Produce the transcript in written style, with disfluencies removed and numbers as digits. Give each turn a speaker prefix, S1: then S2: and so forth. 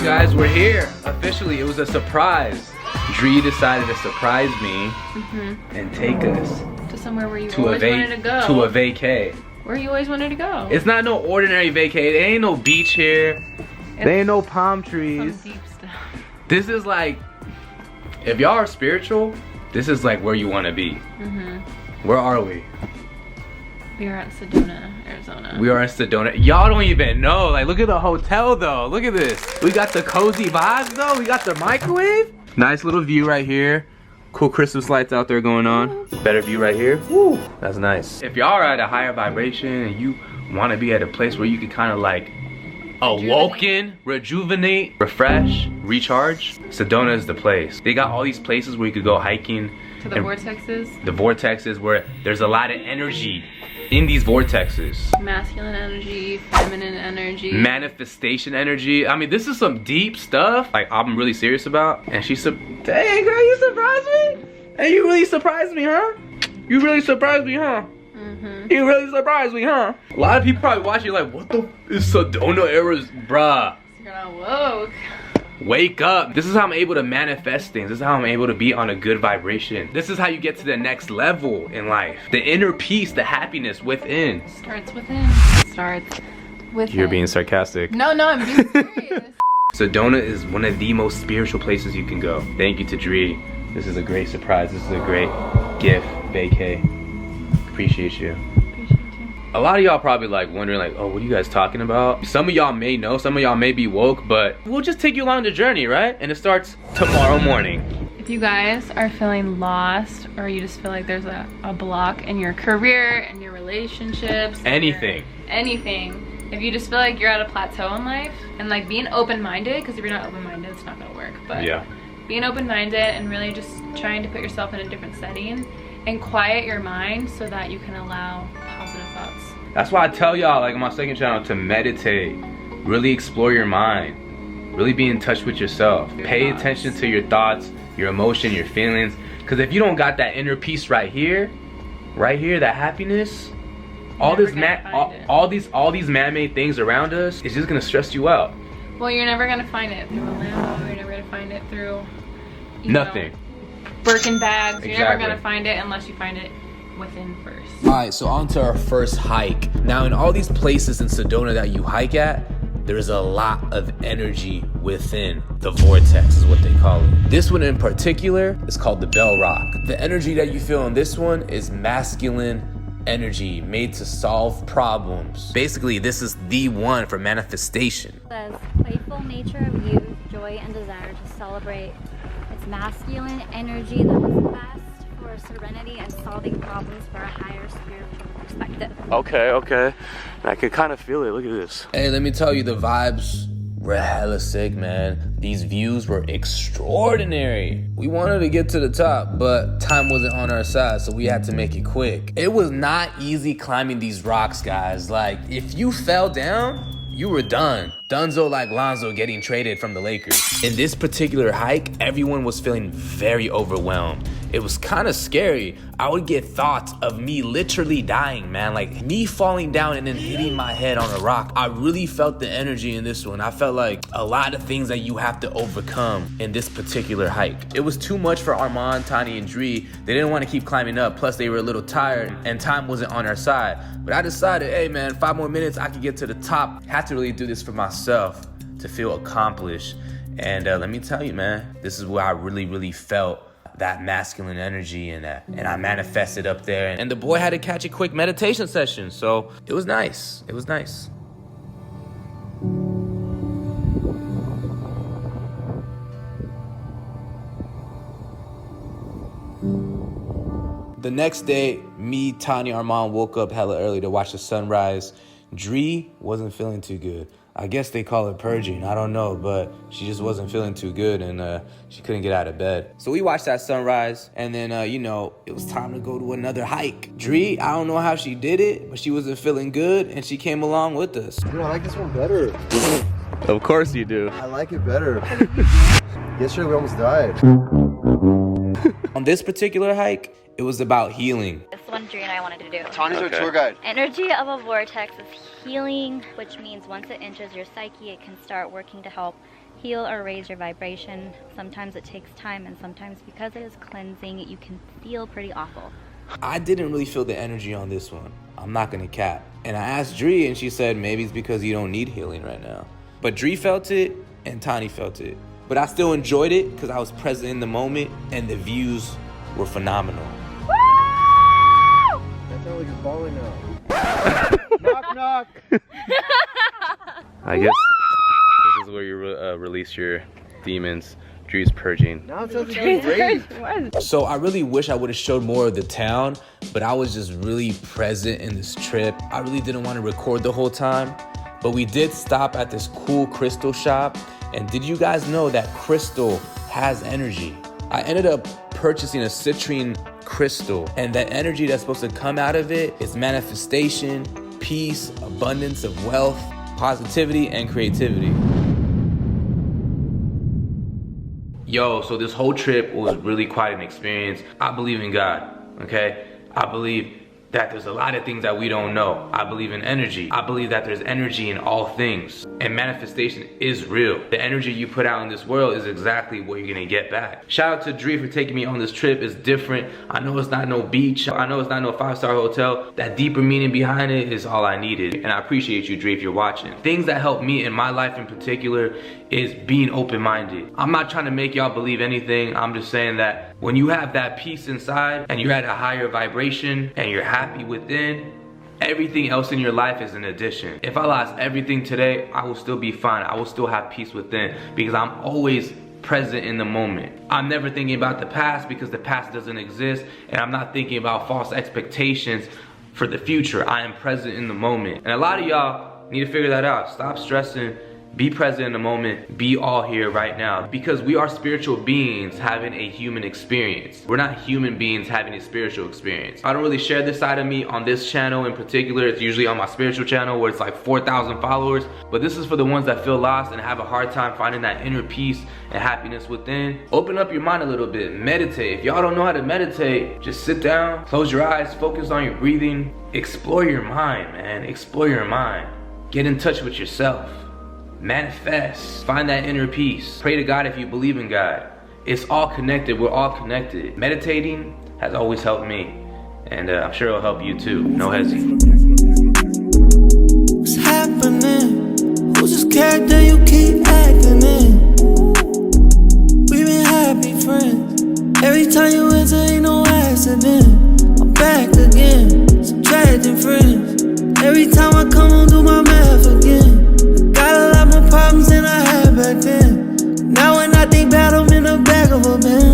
S1: right, guys, we're here. Officially, it was a surprise. Dree decided to surprise me and take us
S2: to somewhere where you
S1: to
S2: always wanted to go.
S1: To a vacay.
S2: Where you always wanted to go.
S1: It's not no ordinary vacay. There ain't no beach here. There ain't no palm trees.
S2: Some deep stuff.
S1: This is like, if y'all are spiritual, this is like where you want to be. Where are we?
S2: We are at Sedona, Arizona.
S1: We are in Sedona. Y'all don't even know. Like, look at the hotel though. Look at this. We got the cozy vibes though. We got the microwave. Nice little view right here. Cool Christmas lights out there going on. Better view right here. Woo, that's nice. If y'all are at a higher vibration and you want to be at a place where you can kind of like awoken, rejuvenate, refresh, recharge, Sedona is the place. They got all these places where you could go hiking.
S2: To the vortexes.
S1: The vortexes where there's a lot of energy in these vortexes.
S2: Masculine energy, feminine energy.
S1: Manifestation energy. I mean, this is some deep stuff. Like, I'm really serious about. And she's dang, girl, you surprised me? Hey, you really surprised me, huh? You really surprised me, huh? You really surprised me, huh? A lot of people probably watching like, what the is Sedona, Arizona? Bruh.
S2: You're not woke.
S1: Wake up. This is how I'm able to manifest things. This is how I'm able to be on a good vibration. This is how you get to the next level in life. The inner peace, the happiness within.
S2: Starts within. Starts within.
S1: You're being sarcastic.
S2: No, I'm being serious.
S1: Sedona is one of the most spiritual places you can go. Thank you to Dree. This is a great surprise. This is a great gift, vacay. Appreciate you. A lot of y'all probably like wondering like, oh, what are you guys talking about? Some of y'all may know, some of y'all may be woke, but we'll just take you along the journey, right? And it starts tomorrow morning.
S2: If you guys are feeling lost or you just feel like there's a block in your career and your relationships,
S1: anything.
S2: If you just feel like you're at a plateau in life and like being open-minded, because if you're not open-minded, it's not gonna work. But yeah, being open-minded and really just trying to put yourself in a different setting and quiet your mind so that you can allow positive thoughts.
S1: That's why I tell y'all, like on my second channel, to meditate, really explore your mind, really be in touch with yourself. Pay attention to your thoughts, your emotion, your feelings. Because if you don't got that inner peace right here, that happiness, all these man-made things around us, it's just gonna stress you out.
S2: Well, you're never gonna find it through a Lambo. You're never gonna find it through
S1: nothing.
S2: Birkin bags. You're never gonna find it unless you find it within first.
S1: Alright, so on to our first hike. Now in all these places in Sedona that you hike at, there's a lot of energy within. The vortex is what they call it. This one in particular is called the Bell Rock. The energy that you feel in this one is masculine energy made to solve problems. Basically, this is the one for manifestation.
S3: It says playful nature of youth, joy and desire to celebrate. It's masculine energy that is best for serenity and solving problems for a higher spiritual perspective.
S1: Okay. I can kind of feel it. Look at this. Hey, let me tell you, the vibes were hella sick, man. These views were extraordinary. We wanted to get to the top, but time wasn't on our side, so we had to make it quick. It was not easy climbing these rocks, guys. Like, if you fell down, you were done. Dunzo like Lonzo getting traded from the Lakers. In this particular hike, everyone was feeling very overwhelmed. It was kind of scary. I would get thoughts of me literally dying, man. Like me falling down and then hitting my head on a rock. I really felt the energy in this one. I felt like a lot of things that you have to overcome in this particular hike. It was too much for Armand, Tani, and Dree. They didn't want to keep climbing up. Plus they were a little tired and time wasn't on our side. But I decided, hey man, 5 more minutes, I could get to the top. Had to really do this for myself to feel accomplished. And let me tell you, man, this is where I really felt that masculine energy and I manifested up there. And the boy had to catch a quick meditation session, so it was nice. It was nice. The next day, me, Tani, Armand woke up hella early to watch the sunrise. Dree wasn't feeling too good. I guess they call it purging, I don't know, but she just wasn't feeling too good and she couldn't get out of bed. So we watched that sunrise and then, it was time to go to another hike. Dree, I don't know how she did it, but she wasn't feeling good and she came along with us.
S4: Dude, I like this one better.
S1: Of course you do.
S4: I like it better. Yesterday we almost died.
S1: On this particular hike, it was about healing.
S3: This one Dree and I wanted to do.
S4: Tani's our tour guide.
S3: Energy of a vortex is healing, which means once it enters your psyche, it can start working to help heal or raise your vibration. Sometimes it takes time, and sometimes because it is cleansing, you can feel pretty awful.
S1: I didn't really feel the energy on this one. I'm not gonna cap. And I asked Dree, and she said maybe it's because you don't need healing right now. But Dree felt it, and Tani felt it. But I still enjoyed it because I was present in the moment, and the views were phenomenal.
S4: That sounds like you're falling now. Knock, knock.
S5: I guess this is where you release your demons. Dree's purging.
S4: Now it sounds like you're raised.
S1: So I really wish I would have showed more of the town, but I was just really present in this trip. I really didn't want to record the whole time, but we did stop at this cool crystal shop. And did you guys know that crystal has energy? I ended up purchasing a citrine crystal, and the energy that's supposed to come out of it is manifestation, peace, abundance of wealth, positivity, and creativity. Yo, so this whole trip was really quite an experience. I believe in God, okay? I believe that there's a lot of things that we don't know. I believe in energy. I believe that there's energy in all things. And manifestation is real. The energy you put out in this world is exactly what you're gonna get back. Shout out to Dree for taking me on this trip. It's different. I know it's not no beach. I know it's not no 5-star hotel. That deeper meaning behind it is all I needed. And I appreciate you, Dree, if you're watching. Things that help me in my life in particular is being open-minded. I'm not trying to make y'all believe anything. I'm just saying that when you have that peace inside and you're at a higher vibration and you're happy within, everything else in your life is an addition. If I lost everything today, I will still be fine. I will still have peace within because I'm always present in the moment. I'm never thinking about the past because the past doesn't exist, and I'm not thinking about false expectations for the future. I am present in the moment. And a lot of y'all need to figure that out. Stop stressing. Be present in the moment. Be all here right now. Because we are spiritual beings having a human experience. We're not human beings having a spiritual experience. I don't really share this side of me on this channel in particular. It's usually on my spiritual channel where it's like 4,000 followers. But this is for the ones that feel lost and have a hard time finding that inner peace and happiness within. Open up your mind a little bit. Meditate. If y'all don't know how to meditate, just sit down, close your eyes, focus on your breathing. Explore your mind, man. Explore your mind. Get in touch with yourself. Manifest, find that inner peace. Pray to God if you believe in God. It's all connected, we're all connected. Meditating has always helped me, and I'm sure it'll help you too, no hesitation.
S6: What's happening? Who's this character you keep acting in? We've been happy friends. Every time you enter ain't no accident. I'm back again, subtracting friends. Every time I come home do my math again. Got a lot more problems than I had back then. Now when I think back, I'm in the back of a Benz.